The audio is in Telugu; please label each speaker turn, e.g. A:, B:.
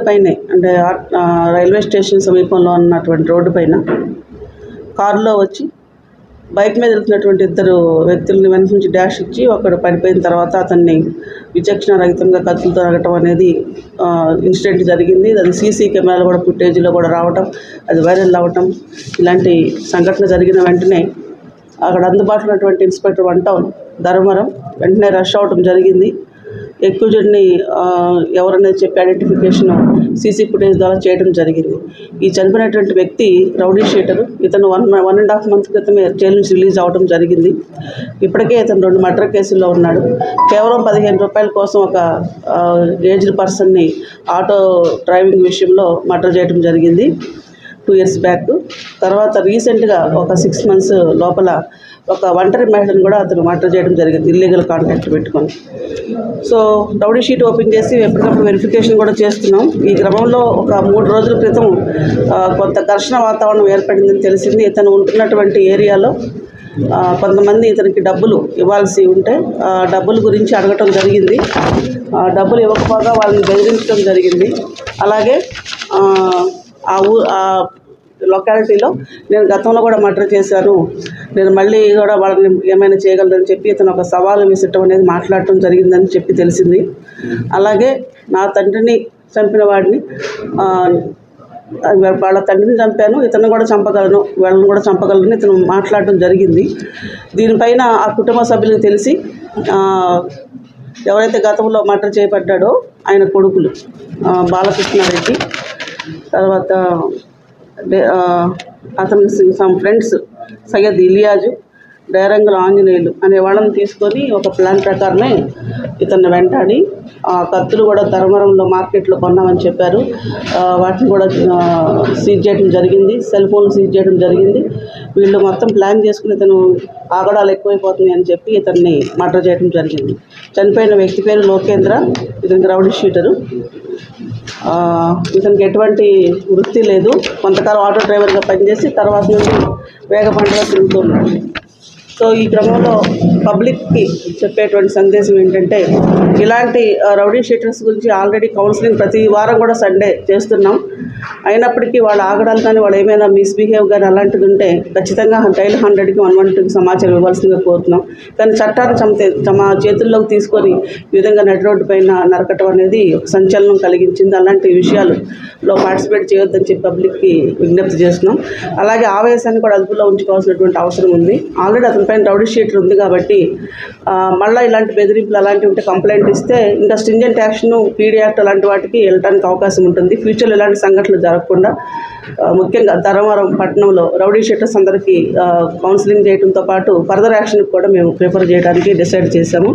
A: పైనే అంటే రైల్వే స్టేషన్ సమీపంలో ఉన్నటువంటి రోడ్డు పైన కారులో వచ్చి బైక్ మీద వెళ్తున్నటువంటి ఇద్దరు వ్యక్తులని వెనక నుంచి డాష్ ఇచ్చి ఒకడు పడిపోయిన తర్వాత అతన్ని విచక్షణ రహితంగా కత్తులతో తరగటం అనేది ఇన్సిడెంట్ జరిగింది. అది సీసీ కెమెరాలు కూడా ఫుటేజ్లో కూడా రావటం, అది వైరల్ అవ్వటం, ఇలాంటి సంఘటన జరిగిన వెంటనే అక్కడ అందుబాటులో ఉన్నటువంటి ఇన్స్పెక్టర్ 1 టౌన్ ధర్మవరం వెంటనే రష్ అవటం జరిగింది. ఎక్యూజ్డ్ని ఎవరనేది చెప్పి ఐడెంటిఫికేషన్ సీసీ ఫుటేజ్ ద్వారా చేయడం జరిగింది. ఈ చనిపోయినటువంటి వ్యక్తి రౌడీ షీటరు. ఇతను 1.5 months క్రితమే జైలు నుంచి రిలీజ్ అవ్వడం జరిగింది. ఇప్పటికే ఇతను 2 మర్డర్ కేసుల్లో ఉన్నాడు. కేవలం 15 రూపాయల కోసం ఒక ఏజ్డ్ పర్సన్ని ఆటో డ్రైవింగ్ విషయంలో మర్డర్ చేయడం జరిగింది 2 years బ్యాక్. తర్వాత రీసెంట్గా ఒక 6 months లోపల ఒక ఒంటరి మహిళను కూడా అతను మర్డర్ చేయడం జరిగింది ఇల్లీగల్ కాంటాక్ట్ పెట్టుకొని. సో రౌడీ షీట్ ఓపెన్ చేసి ఎప్పటికప్పుడు వెరిఫికేషన్ కూడా చేస్తున్నాం. ఈ క్రమంలో ఒక 3 రోజుల క్రితం కొంత ఘర్షణ వాతావరణం ఏర్పడిందని తెలిసింది. ఇతను ఉంటున్నటువంటి ఏరియాలో కొంతమంది ఇతనికి డబ్బులు ఇవ్వాల్సి ఉంటే డబ్బుల గురించి అడగటం జరిగింది. డబ్బులు ఇవ్వకపోగా వాళ్ళని బెదిరించడం జరిగింది. అలాగే ఆ లొకాలిటీలో నేను గతంలో కూడా మర్డర్ చేశాను, నేను మళ్ళీ కూడా వాళ్ళని ఏమైనా చేయగలదని చెప్పి ఇతను ఒక సవాలు విసరటం అనేది మాట్లాడటం జరిగిందని చెప్పి తెలిసింది. అలాగే నా తండ్రిని చంపిన వాడిని వాళ్ళ తండ్రిని చంపాను, ఇతను కూడా చంపగలను, వాళ్ళని కూడా చంపగలను ఇతను మాట్లాడటం జరిగింది. దీనిపైన ఆ కుటుంబ సభ్యులకు తెలిసి ఎవరైతే గతంలో మర్డర్ చేయబడ్డాడో ఆయన కొడుకులు బాలకృష్ణారెడ్డి, తర్వాత అతనికి సమ్ ఫ్రెండ్స్ సయ్యద్ ఇలియాజు, డైరంగుల ఆంజనేయులు అనే వాళ్ళని తీసుకొని ఒక ప్లాన్ ప్రకారమే ఇతన్ని వెంటాడి కత్తులు కూడా ధర్మవరంలో మార్కెట్లో కొన్నామని చెప్పారు. వాటిని కూడా సీజ్ చేయడం జరిగింది. సెల్ ఫోన్లు సీజ్ చేయడం జరిగింది. వీళ్ళు మొత్తం ప్లాన్ చేసుకుని ఇతను ఆగడాలు ఎక్కువైపోతున్నాయి అని చెప్పి ఇతన్ని మర్డర్ చేయడం జరిగింది. చనిపోయిన వ్యక్తి పేరు లోకేంద్ర. ఇతనికి రౌడీ షీటరు. ఇతనికి ఎటువంటి వృత్తి లేదు. కొంతకాలం ఆటో డ్రైవర్గా పనిచేసి తర్వాత నుండి వేగపంటగా తిరుగుతున్నాడు. సో ఈ క్రమంలో పబ్లిక్కి చెప్పేటువంటి సందేశం ఏంటంటే, ఇలాంటి రౌడీ షీటర్స్ గురించి ఆల్రెడీ కౌన్సిలింగ్ ప్రతి వారం కూడా సండే చేస్తున్నాం. అయినప్పటికీ వాళ్ళ ఆగడాలు కానీ వాళ్ళు ఏమైనా మిస్బిహేవ్ కానీ అలాంటిది ఉంటే ఖచ్చితంగా డైల్ 100కి 112కి సమాచారం ఇవ్వాల్సిందిగా కోరుతున్నాం. కానీ చట్టాన్ని తమ చేతుల్లోకి తీసుకొని ఈ విధంగా నడి రోడ్డు పైన నరకటం అనేది ఒక సంచలనం కలిగించింది. అలాంటి విషయాలలో పార్టిసిపేట్ చేయొద్దని చెప్పి పబ్లిక్కి విజ్ఞప్తి చేస్తున్నాం. అలాగే ఆవేశాన్ని కూడా అదుపులో ఉంచుకోవాల్సినటువంటి అవసరం ఉంది. ఆల్రెడీ అతని పైన రౌడీ షీటర్ ఉంది కాబట్టి మళ్ళీ ఇలాంటి బెదిరింపులు అలాంటివి ఉంటే కంప్లైంట్ ఇస్తే ఇంకా స్ట్రింజెంట్ యాక్షన్, పీడీ యాక్ట్ అలాంటి వాటికి వెళ్ళడానికి అవకాశం ఉంటుంది. ఫ్యూచర్లో ఇలాంటి సంఘటనలు జరగకుండా ముఖ్యంగా ధర్మవరం పట్టణంలో రౌడీ షీటర్స్ అందరికీ కౌన్సిలింగ్ చేయడంతో పాటు ఫర్దర్ యాక్షన్కి కూడా మేము ప్రిఫర్ చేయడానికి డిసైడ్ చేశాము.